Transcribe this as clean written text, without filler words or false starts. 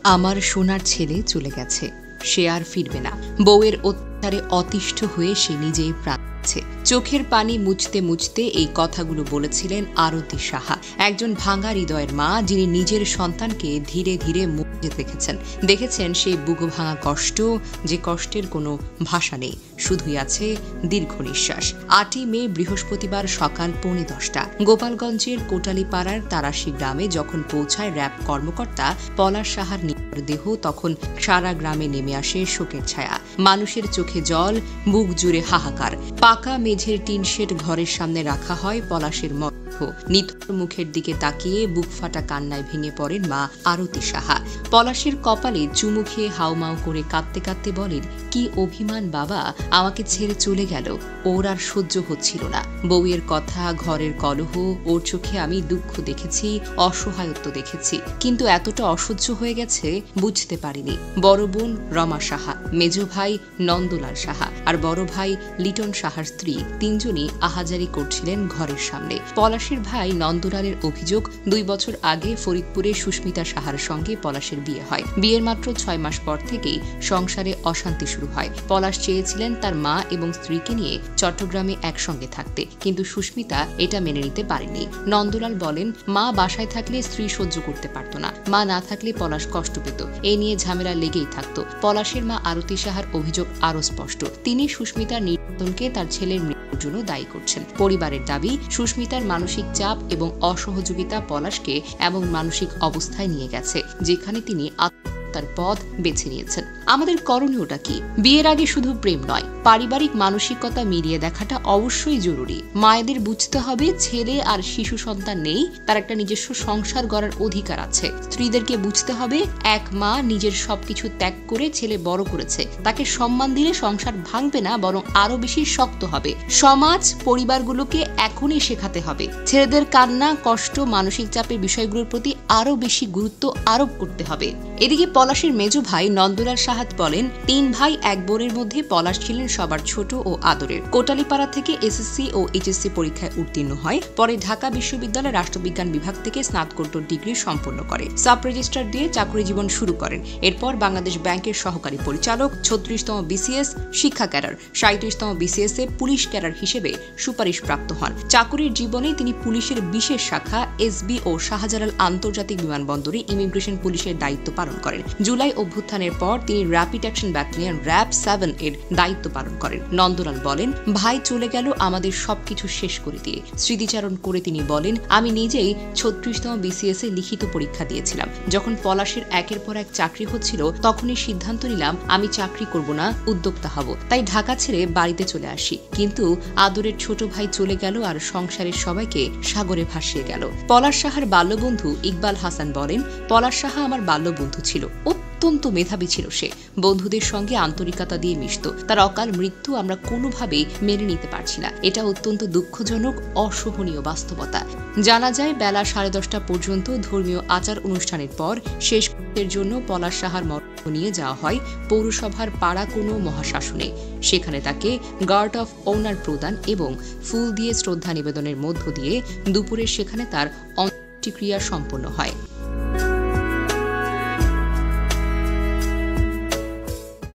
আমার সোনার ছেলে চলে গেছে, সে আর ফিরবে না। বউয়ের অত্যাচারে অতিষ্ঠ হয়ে সে নিজেই প্রাণ দিয়েছে। চোখের পানি মুছতে মুছতে এই কথাগুলো বলেছিলেন আরতি সাহা, একজন ভাঙা হৃদয়ের মা, যিনি নিজের সন্তানকে ধীরে ধীরে মরতে দেখেছেন সেই বুক ভাঙা কষ্ট, যে কষ্টের কোনো ভাষা নেই, শুধুই আছে দীর্ঘ নিঃশ্বাস। ৮ই মে বৃহস্পতিবার সকাল 10:45 গোপালগঞ্জের কোটালীপাড়ার তারাশি গ্রামে যখন পৌঁছায় র্যাব কর্মকর্তা পলাশ সাহার দেহ, তখন সারা গ্রামে নেমে আসে শোকের ছায়া। মানুষের চোখে জল, বুক জুড়ে হাহাকার। পাকা মেঝের টিন শেড ঘরের সামনে রাখা হয় পলাশের মরদেহ। নিথর মুখের দিকে তাকিয়ে বুক ফাটা কান্নায় ভেঙে পড়েন মা আরতি সাহা। পলাশের কপালে চুমু খেয়ে হাউমাউ করে কাঁদতে কাঁদতে বলেন, কি অভিমান বাবা, আমাকে ছেড়ে চলে গেল, ওর আর সহ্য হচ্ছিল না। বউয়ের কথা, ঘরের কলহ, ওর চোখে আমি দুঃখ দেখেছি, অসহায়ত্ব দেখেছি, কিন্তু এতটা অসহ্য হয়ে গেছে বুঝতে পারিনি। বড় বোন রমা সাহা, মেজ ভাই নন্দলাল সাহা আর বড় ভাই লিটন সাহার স্ত্রী, তিনজনই আহাজারি করছিলেন ঘরের সামনে। পলাশের ভাই নন্দলালের অভিযোগ, 2 বছর আগে ফরিদপুরে সুস্মিতা সাহার সঙ্গে পলাশের বিয়ে হয়। বিয়ের মাত্র 6 মাস পর থেকেই সংসারে অশান্তি শুরু হয়। পলাশ চেয়েছিলেন তার মা এবং স্ত্রীকে নিয়ে চট্টগ্রামে একসঙ্গে থাকতে, কিন্তু সুস্মিতা এটা মেনে নিতে পারেনি। নন্দলাল বলেন, মা বাসায় থাকলে স্ত্রী সহ্য করতে পারত না, মা না থাকলে পলাশ কষ্ট পেত, এ নিয়ে ঝামেলা লেগেই থাকত। পলাশের মা আরতি সাহার অভিযোগ আরো স্পষ্ট, তিনি সুস্মিতার নির্যাতনকে তার ছেলের মৃত্যুর জন্য দায়ী করছেন। পরিবারের দাবি, সুস্মিতার মানসিক চাপ এবং অসহযোগিতা পলাশকে এমন মানসিক অবস্থায় নিয়ে গেছে যেখানে তিনি তার পথ বেছে নিয়েছেন। আমাদের করণীয়টা কি? বিয়ের আগে শুধু প্রেম নয়, পারিবারিক মানসিকতা মিলিয়ে দেখাটা অবশ্যই জরুরি। মায়েদের বুঝতে হবে ছেলে আর শিশু সন্তান নেই, তার একটা নিজস্ব সংসার গড়ার অধিকার আছে। স্ত্রীদেরকে বুঝতে হবে এক মা নিজের সবকিছু ত্যাগ করে ছেলে বড় করেছে, তাকে সম্মান দিলে সংসার ভাঙবে না, বরং আরো বেশি শক্ত হবে। সমাজ পরিবারগুলোকে এখনই শেখাতে হবে ছেলেদের কান্না, কষ্ট, মানসিক চাপের বিষয়গুলোর প্রতি আরো বেশি গুরুত্ব আরোপ করতে হবে। এদিকে পলাশের মেজ ভাই নন্দলাল সাহাত বলেন, 3 ভাই 1 বোনের মধ্যে পলাশ ছিলেন সবার ছোট ও আদরের। কোটালীপাড়া থেকে এসএসসি ও এইচএসসি পরীক্ষায় উত্তীর্ণ হয়, পরে ঢাকা বিশ্ববিদ্যালয়ের রাষ্ট্রবিজ্ঞান বিভাগ থেকে স্নাতকোত্তর ডিগ্রি সম্পন্ন করে সাব রেজিস্ট্রার দিয়ে চাকরি জীবন শুরু করেন। এরপর বাংলাদেশ ব্যাংকের সহকারী পরিচালক, 36তম বিসিএস শিক্ষা ক্যাডার, 37তম বিসিএস এ পুলিশ ক্যাডার হিসেবে সুপারিশ প্রাপ্ত হন। চাকুরির জীবনে তিনি পুলিশের বিশেষ শাখা এসবি ও শাহজালাল আন্তর্জাতিক বিমানবন্দরে ইমিগ্রেশন পুলিশের দায়িত্ব পালন করেন। জুলাই অভ্যুত্থানের পর তিনি র্যাপিড অ্যাকশন ব্যাটালিয়ন র্যাব 7 এর দায়িত্ব পালন করেন। নন্দলাল বলেন, ভাই চলে গেল আমাদের সবকিছু শেষ করে দিয়ে। স্মৃতিচারণ করে তিনি বলেন, আমি নিজেই 36তম বিসিএস এ লিখিত পরীক্ষা দিয়েছিলাম। যখন পলাশের একের পর এক চাকরি হচ্ছিল, তখনই সিদ্ধান্ত নিলাম আমি চাকরি করব না, উদ্যোক্তা হব। তাই ঢাকা ছেড়ে বাড়িতে চলে আসি, কিন্তু আদরের ছোট ভাই চলে গেল আর সংসারের সবাইকে সাগরে ভাসিয়ে গেল। পলাশ সাহার বাল্যবন্ধু ইকবাল হাসান বলেন, পলাশ সাহা আমার বাল্যবন্ধু ছিল, অত্যন্ত মেধাবী ছিল সে, বন্ধুদের সঙ্গে আন্তরিকতা দিয়ে মিশত। তার অকাল মৃত্যু আমরা কোনোভাবেই মেনে নিতে পারছি না, এটা অত্যন্ত দুঃখজনক, অসহনীয় বাস্তবতা। জানা যায় বেলা 10:30 পর্যন্ত ধর্মীয় আচার অনুষ্ঠানের পর শেষের জন্য পলাশ সাহার মরদেহ নিয়ে যাওয়া হয় পৌরসভার পাড়া কোনো মহাশাসনে। সেখানে তাকে গার্ড অফ অনার প্রদান এবং ফুল দিয়ে শ্রদ্ধা নিবেদনের মধ্য দিয়ে দুপুরে সেখানে তার অন্ত্যেষ্টিক্রিয়া সম্পন্ন হয়।